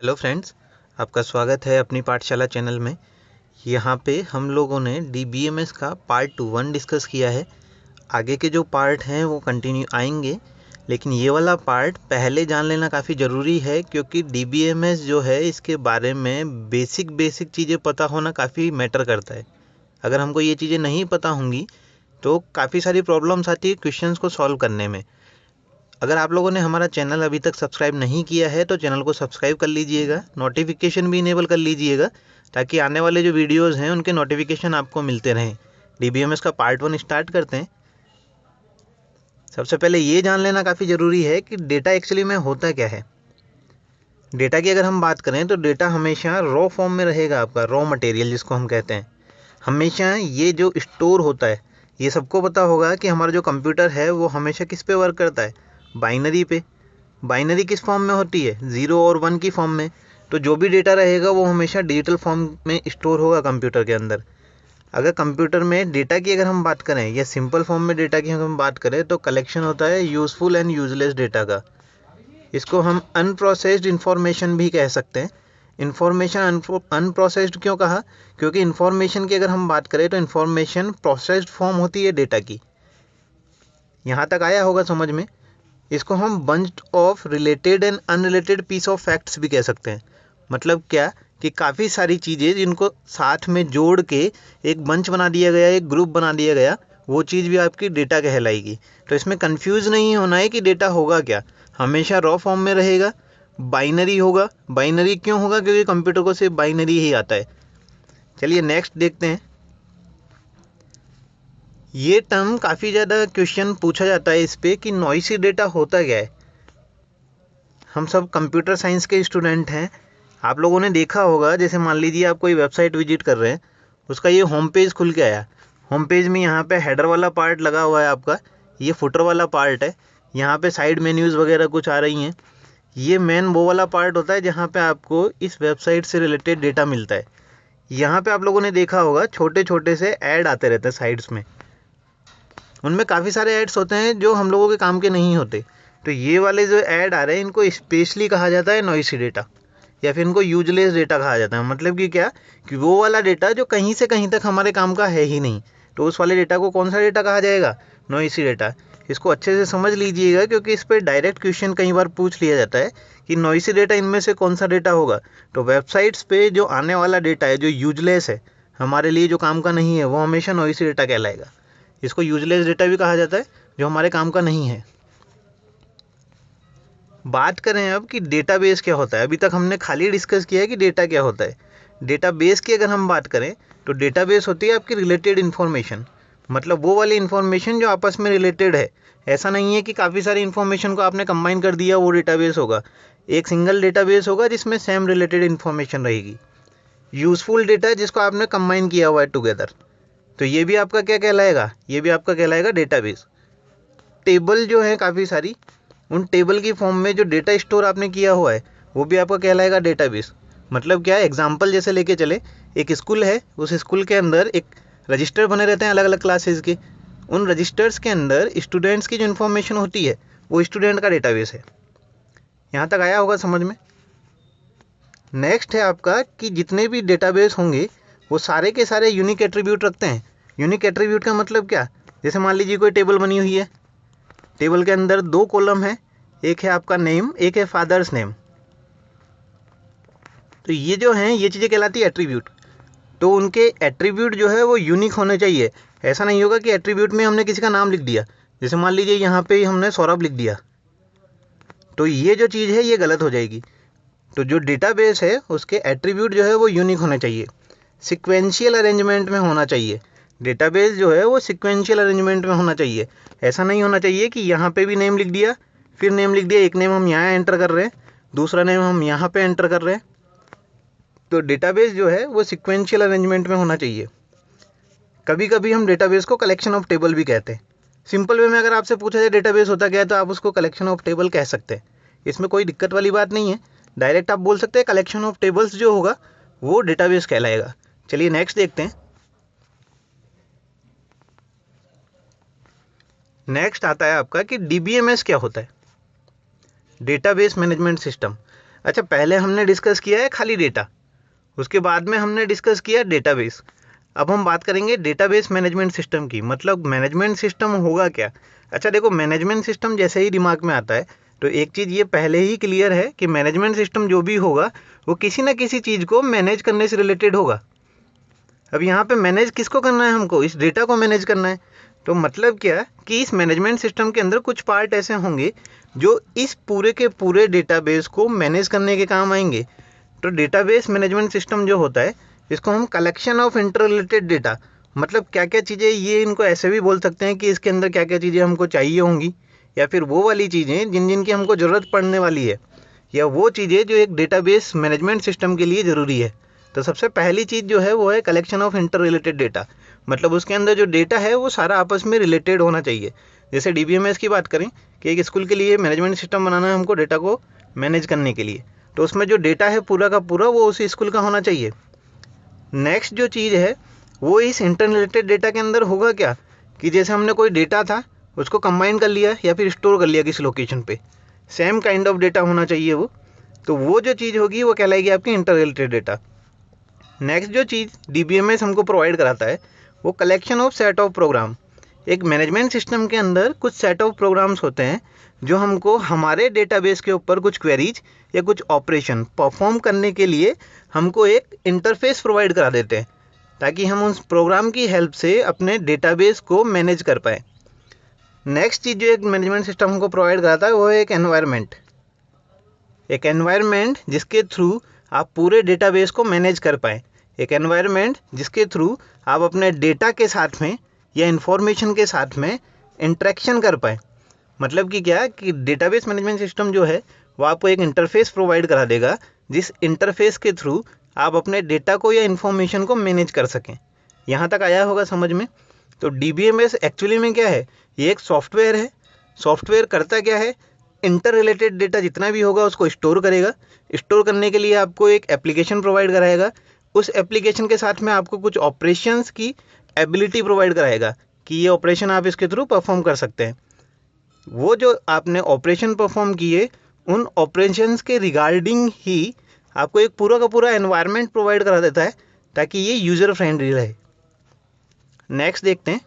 Hello friends, आपका स्वागत है अपनी पाठशाला चैनल में। यहाँ पे हम लोगों ने DBMS का पार्ट 1 डिस्कस किया है। आगे के जो पार्ट हैं वो कंटिन्यू आएंगे, लेकिन ये वाला पार्ट पहले जान लेना काफ़ी ज़रूरी है, क्योंकि DBMS जो है इसके बारे में बेसिक चीज़ें पता होना काफ़ी मैटर करता है। अगर हमको ये चीज़ें नहीं पता होंगी तो काफ़ी सारी प्रॉब्लम्स आती है क्वेश्चंस को सॉल्व करने में। अगर आप लोगों ने हमारा चैनल अभी तक सब्सक्राइब नहीं किया है तो चैनल को सब्सक्राइब कर लीजिएगा, नोटिफिकेशन भी इनेबल कर लीजिएगा, ताकि आने वाले जो वीडियोस हैं उनके नोटिफिकेशन आपको मिलते रहें। DBMS का पार्ट 1 स्टार्ट करते हैं। सबसे पहले ये जान लेना काफ़ी ज़रूरी है कि डेटा एक्चुअली में होता क्या है। डेटा की अगर हम बात करें तो डेटा हमेशा रॉ फॉर्म में रहेगा, आपका रॉ मटेरियल जिसको हम कहते हैं। हमेशा ये जो स्टोर होता है, ये सबको पता होगा कि हमारा जो कंप्यूटर है वो हमेशा किस पे वर्क करता है, बाइनरी पे। बाइनरी किस फॉर्म में होती है, 0 और 1 की फॉर्म में। तो जो भी डेटा रहेगा वो हमेशा डिजिटल फॉर्म में स्टोर होगा कंप्यूटर के अंदर। अगर कंप्यूटर में डेटा की अगर हम बात करें या सिंपल फॉर्म में डेटा की हम बात करें तो कलेक्शन होता है यूज़फुल एंड यूजलेस डेटा का। इसको हम अनप्रोसेस्ड इंफॉर्मेशन भी कह सकते हैं। इंफॉर्मेशन अनप्रोसेस्ड क्यों कहा, क्योंकि इंफॉर्मेशन की अगर हम बात करें तो इंफॉर्मेशन प्रोसेस्ड फॉर्म होती है डेटा की। यहाँ तक आया होगा समझ में। इसको हम bunch of related and unrelated piece of facts भी कह सकते हैं। मतलब क्या कि काफ़ी सारी चीज़ें जिनको साथ में जोड़ के एक बंच बना दिया गया, एक ग्रुप बना दिया गया, वो चीज़ भी आपकी डेटा कहलाएगी। तो इसमें कंफ्यूज नहीं होना है कि डेटा होगा क्या। हमेशा रॉ फॉर्म में रहेगा, बाइनरी होगा। बाइनरी क्यों होगा, क्योंकि कंप्यूटर को सिर्फ बाइनरी ही आता है। चलिए नेक्स्ट देखते हैं। ये टर्म काफ़ी ज़्यादा क्वेश्चन पूछा जाता है इस पे कि नॉइसी डेटा होता क्या है। हम सब कंप्यूटर साइंस के स्टूडेंट हैं। आप लोगों ने देखा होगा, जैसे मान लीजिए आप कोई वेबसाइट विजिट कर रहे हैं, उसका ये होम पेज खुल के आया। होम पेज में यहाँ पे हेडर वाला पार्ट लगा हुआ है आपका, ये फुटर वाला पार्ट है। यहाँ पे साइड मेन्यूज़ वगैरह कुछ आ रही हैं। ये मेन वो वाला पार्ट होता है जहाँ पे आपको इस वेबसाइट से रिलेटेड डेटा मिलता है। यहाँ पे आप लोगों ने देखा होगा छोटे छोटे से ऐड आते रहते हैं साइड्स में। उनमें काफ़ी सारे ऐड्स होते हैं जो हम लोगों के काम के नहीं होते। तो ये वाले जो ऐड आ रहे हैं इनको स्पेशली कहा जाता है नॉइसी डेटा, या फिर इनको यूजलेस डेटा कहा जाता है। मतलब कि क्या, कि वो वाला डेटा जो कहीं से कहीं तक हमारे काम का है ही नहीं, तो उस वाले डेटा को कौन सा डेटा कहा जाएगा, नॉइसी डेटा। इसको अच्छे से समझ लीजिएगा, क्योंकि इस पर डायरेक्ट क्वेश्चन कई बार पूछ लिया जाता है कि नॉइसी डेटा इनमें से कौन सा डेटा होगा। तो वेबसाइट्स पे जो आने वाला डेटा है जो यूजलेस है, हमारे लिए जो काम का नहीं है, वो हमेशा नॉइसी डेटा कहलाएगा। इसको यूजलेस डेटा भी कहा जाता है, जो हमारे काम का नहीं है। बात करें अब कि डेटाबेस क्या होता है। अभी तक हमने खाली डिस्कस किया है कि डेटा क्या होता है। डेटाबेस की अगर हम बात करें तो डेटाबेस होती है आपकी रिलेटेड इन्फॉर्मेशन, मतलब वो वाली इन्फॉर्मेशन जो आपस में रिलेटेड है। ऐसा नहीं है कि काफ़ी सारी इन्फॉर्मेशन को आपने कंबाइन कर दिया वो डेटाबेस होगा। एक सिंगल डेटाबेस होगा जिसमें सेम रिलेटेड इन्फॉर्मेशन रहेगी। यूज़फुल डेटा जिसको आपने कंबाइन किया हुआ है टुगेदर, तो ये भी आपका क्या कहलाएगा, ये भी आपका कहलाएगा डेटाबेस। टेबल जो है काफ़ी सारी, उन टेबल की फॉर्म में जो डेटा स्टोर आपने किया हुआ है वो भी आपका कहलाएगा डेटाबेस। मतलब क्या है, एग्जांपल जैसे लेके चले, एक स्कूल है, उस स्कूल के अंदर एक रजिस्टर बने रहते हैं अलग अलग क्लासेस के। उन रजिस्टर्स के अंदर स्टूडेंट्स की जो इन्फॉर्मेशन होती है वो स्टूडेंट का डेटाबेस है। यहाँ तक आया होगा समझ में। नेक्स्ट है आपका कि जितने भी डेटाबेस होंगे वो सारे के सारे यूनिक एट्रीब्यूट रखते हैं। यूनिक एट्रीब्यूट का मतलब क्या, जैसे मान लीजिए कोई टेबल बनी हुई है, टेबल के अंदर 2 कॉलम है, एक है आपका नेम, एक है फादर्स नेम। तो ये जो हैं ये चीज़ें कहलाती है एट्रीब्यूट। तो उनके एट्रीब्यूट जो है वो यूनिक होने चाहिए। ऐसा नहीं होगा कि एट्रीब्यूट में हमने किसी का नाम लिख दिया, जैसे मान लीजिए यहाँ पे हमने सौरभ लिख दिया, तो ये जो चीज़ है ये गलत हो जाएगी। तो जो डेटाबेस है उसके एट्रीब्यूट जो है वो यूनिक होने चाहिए, सिक्वेंशियल अरेंजमेंट में होना चाहिए। डेटाबेस जो है वो सिक्वेंशियल अरेंजमेंट में होना चाहिए। ऐसा नहीं होना चाहिए कि यहाँ पे भी नेम लिख दिया, फिर नेम लिख दिया, एक नेम हम यहाँ एंटर कर रहे हैं, दूसरा नेम हम यहाँ पे एंटर कर रहे हैं। तो डेटाबेस जो है वो सिक्वेंशियल अरेंजमेंट में होना चाहिए। कभी कभी हम डेटाबेस को कलेक्शन ऑफ टेबल भी कहते हैं। सिंपल वे में अगर आपसे पूछा जाए डेटाबेस होता क्या है, तो आप उसको कलेक्शन ऑफ टेबल कह सकते हैं। इसमें कोई दिक्कत वाली बात नहीं है, डायरेक्ट आप बोल सकते हैं कलेक्शन ऑफ टेबल्स जो होगा वो डेटाबेस कहलाएगा। चलिए नेक्स्ट देखते हैं। नेक्स्ट आता है आपका कि DBMS क्या होता है, डेटाबेस मैनेजमेंट सिस्टम। अच्छा, पहले हमने डिस्कस किया है खाली डेटा, उसके बाद में हमने डिस्कस किया डेटाबेस। अब हम बात करेंगे डेटाबेस मैनेजमेंट सिस्टम की। मतलब मैनेजमेंट सिस्टम होगा क्या? अच्छा देखो, मैनेजमेंट सिस्टम जैसे ही दिमाग में आता है तो एक चीज़ ये पहले ही क्लियर है कि मैनेजमेंट सिस्टम जो भी होगा वो किसी ना किसी चीज़ को मैनेज करने से रिलेटेड होगा। अब यहाँ पे मैनेज किसको करना है? हमको इस डेटा को मैनेज करना है। तो मतलब क्या कि इस मैनेजमेंट सिस्टम के अंदर कुछ पार्ट ऐसे होंगे जो इस पूरे के पूरे डेटाबेस को मैनेज करने के काम आएंगे। तो डेटाबेस मैनेजमेंट सिस्टम जो होता है इसको हम collection of inter related data, मतलब क्या क्या चीज़ें, ये इनको ऐसे भी बोल सकते हैं कि इसके अंदर क्या क्या चीज़ें हमको चाहिए होंगी, या फिर वो वाली चीज़ें जिन जिन की हमको ज़रूरत पड़ने वाली है, या वो चीज़ें जो एक डेटाबेस मैनेजमेंट सिस्टम के लिए ज़रूरी है। तो सबसे पहली चीज़ जो है वो है collection of inter related data. मतलब उसके अंदर जो डेटा है वो सारा आपस में रिलेटेड होना चाहिए। जैसे DBMS की बात करें कि एक स्कूल के लिए मैनेजमेंट सिस्टम बनाना है हमको डेटा को मैनेज करने के लिए, तो उसमें जो डेटा है पूरा का पूरा वो उसी स्कूल का होना चाहिए। नेक्स्ट जो चीज़ है वो इस इंटर रिलेटेड डेटा के अंदर होगा क्या कि जैसे हमने कोई डेटा था उसको कंबाइन कर लिया या फिर स्टोर कर लिया किसी लोकेशन पे, सेम काइंड ऑफ डेटा होना चाहिए वो। तो वो जो चीज़ होगी वो कहलाएगी आपकी इंटर रिलेटेड डेटा। नेक्स्ट जो चीज़ DBMS हमको प्रोवाइड कराता है वो collection of set of program. एक मैनेजमेंट सिस्टम के अंदर कुछ सेट ऑफ प्रोग्राम्स होते हैं जो हमको हमारे डेटाबेस के ऊपर कुछ क्वेरीज या कुछ ऑपरेशन परफॉर्म करने के लिए हमको एक इंटरफेस प्रोवाइड करा देते हैं, ताकि हम उस प्रोग्राम की हेल्प से अपने डेटाबेस को मैनेज कर पाएँ। नेक्स्ट चीज़ जो एक मैनेजमेंट सिस्टम हमको प्रोवाइड कराता है वो है एक एनवायरनमेंट। एक एनवायरनमेंट जिसके थ्रू आप पूरे डेटाबेस को मैनेज कर पाएँ। एक एनवायरनमेंट जिसके थ्रू आप अपने डेटा के साथ में या इन्फॉर्मेशन के साथ में इंटरेक्शन कर पाएँ। मतलब कि क्या कि डेटाबेस मैनेजमेंट सिस्टम जो है वो आपको एक इंटरफेस प्रोवाइड करा देगा, जिस इंटरफेस के थ्रू आप अपने डेटा को या इन्फॉर्मेशन को मैनेज कर सकें। यहाँ तक आया होगा समझ में? तो DBMS एक्चुअली में क्या है? ये एक सॉफ्टवेयर है। सॉफ्टवेयर करता क्या है? इंटर रिलेटेड डेटा जितना भी होगा उसको स्टोर करेगा। स्टोर करने के लिए आपको एक एप्लीकेशन प्रोवाइड कराएगा। उस एप्लीकेशन के साथ में आपको कुछ ऑपरेशंस की एबिलिटी प्रोवाइड कराएगा कि ये ऑपरेशन आप इसके थ्रू परफॉर्म कर सकते हैं। वो जो आपने ऑपरेशन परफॉर्म किए उन ऑपरेशंस के रिगार्डिंग ही आपको एक पूरा का पूरा एनवायरनमेंट प्रोवाइड करा देता है ताकि ये यूज़र फ्रेंडली रहे। नेक्स्ट देखते हैं।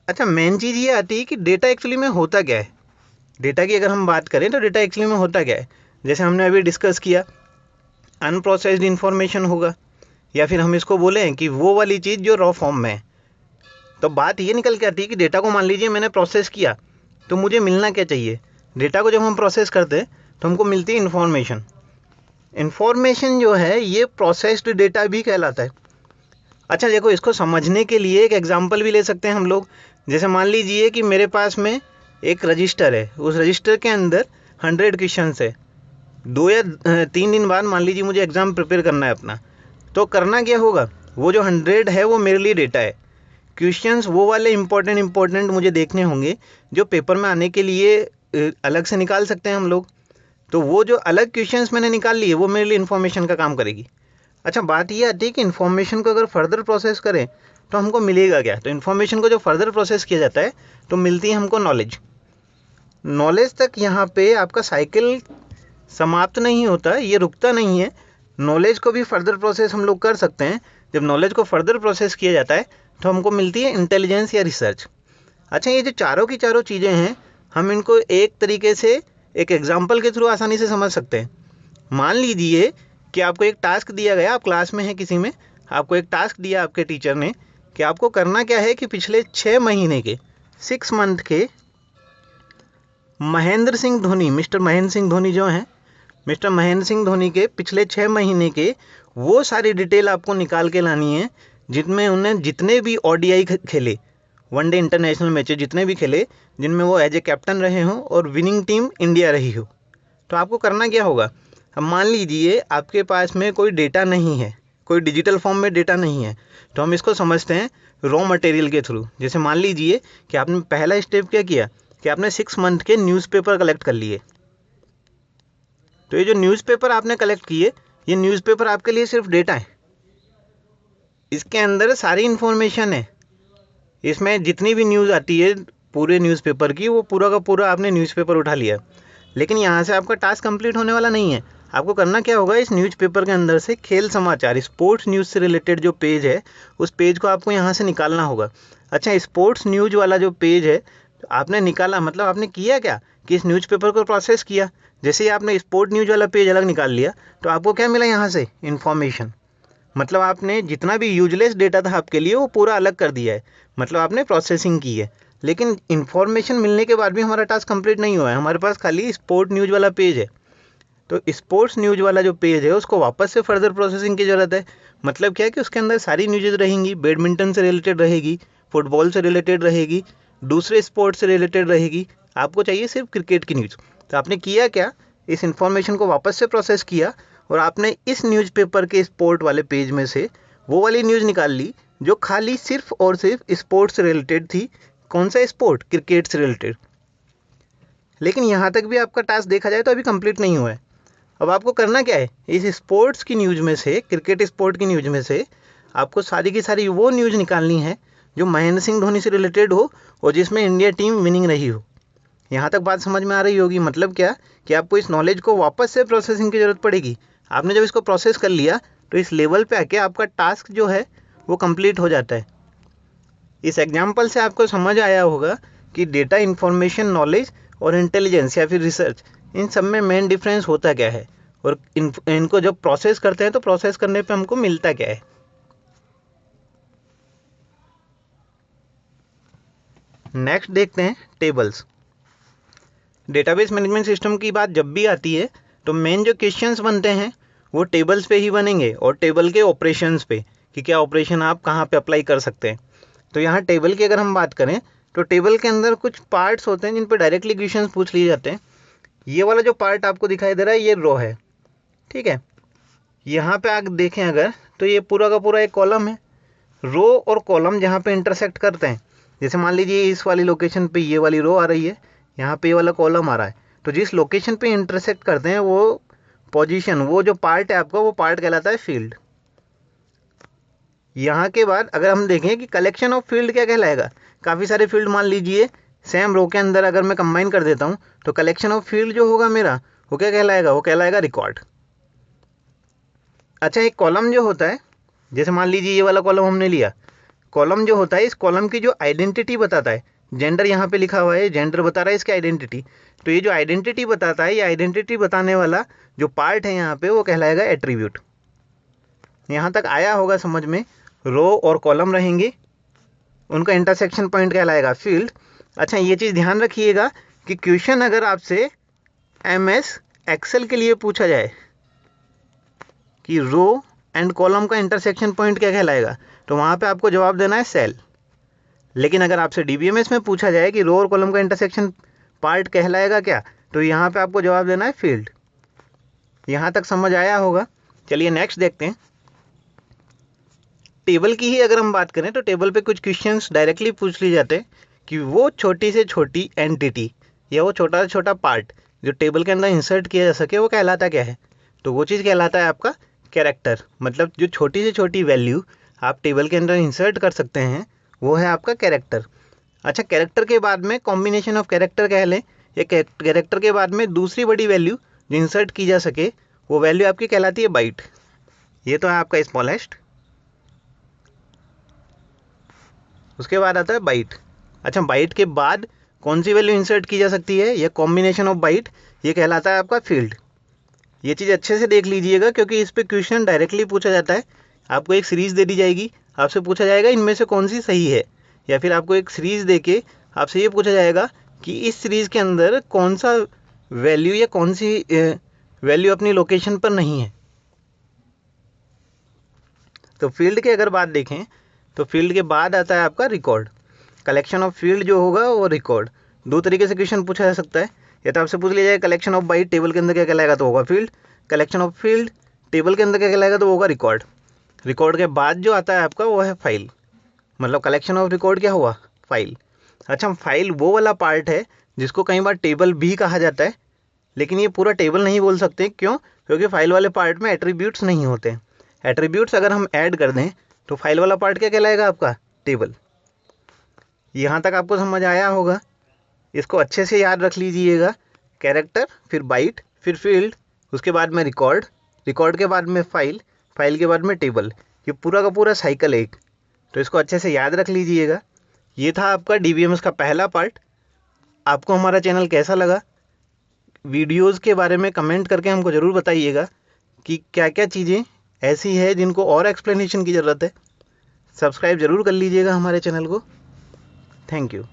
अच्छा, मेन चीज़ ये आती है कि डेटा एक्चुअली में होता क्या है। डेटा की अगर हम बात करें तो डेटा एक्चुअली में होता क्या है, जैसे हमने अभी डिस्कस किया, अनप्रोसेस्ड इन्फॉर्मेशन होगा, या फिर हम इसको बोलें कि वो वाली चीज़ जो रॉ फॉर्म में है। तो बात ये निकल के आती है कि डेटा को मान लीजिए मैंने प्रोसेस किया तो मुझे मिलना क्या चाहिए? डेटा को जब हम प्रोसेस करते हैं तो हमको मिलती है इन्फॉर्मेशन। इन्फॉर्मेशन जो है ये प्रोसेस्ड डेटा भी कहलाता है। अच्छा देखो, इसको समझने के लिए एक एग्जांपल भी ले सकते हैं हम लोग। जैसे मान लीजिए कि मेरे पास में एक रजिस्टर है, उस रजिस्टर के अंदर 100 क्वेश्चंस है। 2 या 3 दिन बाद मान लीजिए मुझे एग्ज़ाम प्रिपेयर करना है अपना, तो करना क्या होगा? वो जो 100 है वो मेरे लिए डेटा है। क्वेश्चंस वो वाले इंपॉर्टेंट मुझे देखने होंगे जो पेपर में आने के लिए अलग से निकाल सकते हैं हम लोग। तो वो जो अलग क्वेश्चंस मैंने निकाल लिए वो मेरे लिए इन्फॉर्मेशन का काम करेगी। अच्छा, बात ये आती है कि इन्फॉर्मेशन को अगर फर्दर प्रोसेस करें तो हमको मिलेगा क्या? तो इन्फॉर्मेशन को जो फर्दर प्रोसेस किया जाता है तो मिलती है हमको नॉलेज। नॉलेज तक यहाँ पे आपका साइकिल समाप्त नहीं होता, ये रुकता नहीं है। नॉलेज को भी फर्दर प्रोसेस हम लोग कर सकते हैं। जब नॉलेज को फर्दर प्रोसेस किया जाता है तो हमको मिलती है इंटेलिजेंस या रिसर्च। अच्छा, ये जो चारों की चारों चीज़ें हैं हम इनको एक तरीके से एक एग्जाम्पल के थ्रू आसानी से समझ सकते हैं। मान लीजिए कि आपको एक टास्क दिया गया, आप क्लास में हैं किसी में, आपको एक टास्क दिया आपके टीचर ने कि आपको करना क्या है कि पिछले 6 महीने के 6 मंथ के महेंद्र सिंह धोनी, मिस्टर महेंद्र सिंह धोनी जो हैं, मिस्टर महेंद्र सिंह धोनी के पिछले 6 महीने के वो सारी डिटेल आपको निकाल के लानी है जिनमें उन्हें जितने भी ODI खेले, वनडे इंटरनेशनल मैचेज जितने भी खेले, जिनमें वो एज ए कैप्टन रहे हों और विनिंग टीम इंडिया रही हो। तो आपको करना क्या होगा? अब मान लीजिए आपके पास में कोई डेटा नहीं है, कोई डिजिटल फॉर्म में डेटा नहीं है, तो हम इसको समझते हैं रॉ मटेरियल के थ्रू। जैसे मान लीजिए कि आपने पहला स्टेप क्या किया कि आपने 6 मंथ के न्यूज़पेपर कलेक्ट कर लिए। तो ये जो न्यूज़पेपर आपने कलेक्ट किए, ये न्यूज़पेपर आपके लिए सिर्फ डेटा है, इसके अंदर सारी इन्फॉर्मेशन है। इसमें जितनी भी न्यूज़ आती है पूरे न्यूज़पेपर की, वो पूरा का पूरा आपने न्यूज़पेपर उठा लिया। लेकिन यहाँ से आपका टास्क कंप्लीट होने वाला नहीं है। आपको करना क्या होगा, इस न्यूज़पेपर के अंदर से खेल समाचार, स्पोर्ट्स न्यूज़ से रिलेटेड जो पेज है उस पेज को आपको यहाँ से निकालना होगा। अच्छा, स्पोर्ट्स न्यूज़ वाला जो पेज है आपने निकाला, मतलब आपने किया क्या कि इस न्यूज़पेपर को प्रोसेस किया। जैसे ही आपने स्पोर्ट न्यूज़ वाला पेज अलग निकाल लिया तो आपको क्या मिला यहाँ से, इन्फॉर्मेशन। मतलब आपने जितना भी यूजलेस डेटा था आपके लिए वो पूरा अलग कर दिया है, मतलब आपने प्रोसेसिंग की है। लेकिन इन्फॉर्मेशन मिलने के बाद भी हमारा टास्क कंप्लीट नहीं हुआ है, हमारे पास खाली स्पोर्ट न्यूज़ वाला पेज है। तो स्पोर्ट्स न्यूज़ वाला जो पेज है उसको वापस से फर्दर प्रोसेसिंग की ज़रूरत है। मतलब क्या है कि उसके अंदर सारी न्यूज़ रहेंगी, बैडमिंटन से रिलेटेड रहेगी, फुटबॉल से रिलेटेड रहेगी, दूसरे स्पोर्ट्स से रिलेटेड रहेगी। आपको चाहिए सिर्फ क्रिकेट की न्यूज़। तो आपने किया क्या, इस इन्फॉर्मेशन को वापस से प्रोसेस किया और आपने इस न्यूज़पेपर के स्पोर्ट वाले पेज में से वो वाली न्यूज़ निकाल ली जो खाली सिर्फ और सिर्फ स्पोर्ट्स से रिलेटेड थी। कौन सा स्पोर्ट, क्रिकेट से रिलेटेड। लेकिन यहाँ तक भी आपका टास्क देखा जाए तो अभी कंप्लीट नहीं हुआ है। अब आपको करना क्या है, इस स्पोर्ट्स की न्यूज़ में से, क्रिकेट स्पोर्ट की न्यूज़ में से आपको सारी की सारी वो न्यूज़ निकालनी है जो महेंद्र सिंह धोनी से रिलेटेड हो और जिसमें इंडिया टीम विनिंग रही हो। यहाँ तक बात समझ में आ रही होगी। मतलब क्या कि आपको इस नॉलेज को वापस से प्रोसेसिंग की ज़रूरत पड़ेगी। आपने जब इसको प्रोसेस कर लिया तो इस लेवल पे आके आपका टास्क जो है वो कंप्लीट हो जाता है। इस एग्जाम्पल से आपको समझ आया होगा कि डेटा, इंफॉर्मेशन, नॉलेज और इंटेलिजेंस या फिर रिसर्च, इन सब में मेन डिफरेंस होता क्या है और इनको जब प्रोसेस करते हैं तो प्रोसेस करने पे हमको मिलता क्या है। नेक्स्ट देखते हैं टेबल्स। डेटाबेस मैनेजमेंट सिस्टम की बात जब भी आती है तो मेन जो क्वेश्चंस बनते हैं वो टेबल्स पे ही बनेंगे और टेबल के ऑपरेशंस पे, कि क्या ऑपरेशन आप कहाँ पे अप्लाई कर सकते हैं। तो यहाँ टेबल की अगर हम बात करें तो टेबल के अंदर कुछ पार्ट्स होते हैं जिन पर डायरेक्टली क्वेश्चंस पूछ लिए जाते हैं। ये वाला जो पार्ट आपको दिखाई दे रहा है ये रो है, ठीक है। यहाँ पे आप देखें अगर तो ये पूरा का पूरा एक कॉलम है। रो और कॉलम जहाँ पे इंटरसेक्ट करते हैं, जैसे मान लीजिए इस वाली लोकेशन पे ये वाली रो आ रही है, यहाँ पे ये वाला कॉलम आ रहा है, तो जिस लोकेशन पे इंटरसेक्ट करते हैं वो पोजीशन, वो जो पार्ट है आपका, वो पार्ट कहलाता है फील्ड। यहाँ के बाद अगर हम देखें कि कलेक्शन ऑफ फील्ड क्या कहलाएगा, काफ़ी सारे फील्ड मान लीजिए सेम रो के अंदर अगर मैं कंबाइन कर देता हूँ तो कलेक्शन ऑफ फील्ड जो होगा मेरा वो क्या कहलाएगा, वो कहलाएगा रिकॉर्ड। अच्छा, एक कॉलम जो होता है, जैसे मान लीजिए ये वाला कॉलम हमने लिया, कॉलम जो होता है इस कॉलम की जो आइडेंटिटी बताता है, जेंडर यहाँ पे लिखा हुआ है, जेंडर बता रहा है इसकी आइडेंटिटी, तो ये जो आइडेंटिटी बताता है, ये आइडेंटिटी बताने वाला जो पार्ट है यहाँ पे वो कहलाएगा एट्रीब्यूट। यहाँ तक आया होगा समझ में। रो और कॉलम रहेंगे, उनका इंटरसेक्शन पॉइंट कहलाएगा फील्ड। अच्छा, ये चीज़ ध्यान रखिएगा कि क्वेश्चन अगर आपसे MS एक्सेल के लिए पूछा जाए कि रो एंड कॉलम का इंटरसेक्शन पॉइंट क्या कहलाएगा, तो वहाँ पे आपको जवाब देना है सेल। लेकिन अगर आपसे DBMS में पूछा जाए कि रो और कॉलम का इंटरसेक्शन पार्ट कहलाएगा क्या, तो यहाँ पे आपको जवाब देना है फील्ड। यहाँ तक समझ आया होगा। चलिए नेक्स्ट देखते हैं। टेबल की ही अगर हम बात करें तो टेबल पे कुछ क्वेश्चंस डायरेक्टली पूछ लिए जाते हैं कि वो छोटी से छोटी एंटिटी या वो छोटा से छोटा पार्ट जो टेबल के अंदर इंसर्ट किया जा सके वो कहलाता क्या है, तो वो चीज़ कहलाता है आपका कैरेक्टर। मतलब जो छोटी से छोटी वैल्यू आप टेबल के अंदर इंसर्ट कर सकते हैं वो है आपका कैरेक्टर। अच्छा, कैरेक्टर के बाद में कॉम्बिनेशन ऑफ कैरेक्टर कह लें, या कैरेक्टर के बाद में दूसरी बड़ी वैल्यू जो इंसर्ट की जा सके वो वैल्यू आपकी कहलाती है बाइट। ये तो है आपका स्मॉलेस्ट, उसके बाद आता है बाइट। अच्छा, बाइट के बाद कौन सी वैल्यू इंसर्ट की जा सकती है, या कॉम्बिनेशन ऑफ बाइट, ये कहलाता है आपका फील्ड। ये चीज़ अच्छे से देख लीजिएगा क्योंकि इस पर क्वेश्चन डायरेक्टली पूछा जाता है। आपको एक सीरीज़ दे दी जाएगी, आपसे पूछा जाएगा इनमें से कौन सी सही है, या फिर आपको एक सीरीज़ दे के आपसे ये पूछा जाएगा कि इस सीरीज़ के अंदर कौन सा वैल्यू या कौन सी वैल्यू अपनी लोकेशन पर नहीं है। तो फील्ड की अगर बात देखें तो फील्ड के बाद आता है आपका रिकॉर्ड। कलेक्शन ऑफ फील्ड जो होगा वो रिकॉर्ड। दो तरीके से क्वेश्चन पूछा जा सकता है, या तो आपसे पूछ लिया जाए कलेक्शन ऑफ बाइट टेबल के अंदर क्या कहलाएगा तो होगा field, collection of field table के अंदर क्या कहलाएगा तो होगा रिकॉर्ड। रिकॉर्ड के बाद जो आता है आपका वो है फाइल। मतलब कलेक्शन ऑफ रिकॉर्ड क्या हुआ, फाइल। अच्छा, फाइल वो वाला पार्ट है जिसको कई बार टेबल भी कहा जाता है, लेकिन ये पूरा टेबल नहीं बोल सकते। क्यों? क्योंकि फाइल वाले पार्ट में एट्रीब्यूट्स नहीं होते। एट्रीब्यूट्स अगर हम ऐड कर दें तो फाइल वाला पार्ट क्या कहलाएगा आपका, टेबल। यहाँ तक आपको समझ आया होगा। इसको अच्छे से याद रख लीजिएगा। कैरेक्टर, फिर बाइट, फिर फील्ड, उसके बाद में रिकॉर्ड, रिकॉर्ड के बाद में फाइल, फाइल के बाद में टेबल। ये पूरा का पूरा साइकिल है एक। तो इसको अच्छे से याद रख लीजिएगा। ये था आपका DBMS का पहला पार्ट। आपको हमारा चैनल कैसा लगा, वीडियोज़ के बारे में कमेंट करके हमको ज़रूर बताइएगा कि क्या क्या चीज़ें ऐसी है जिनको और एक्सप्लेनेशन की ज़रूरत है। सब्सक्राइब ज़रूर कर लीजिएगा हमारे चैनल को। Thank you.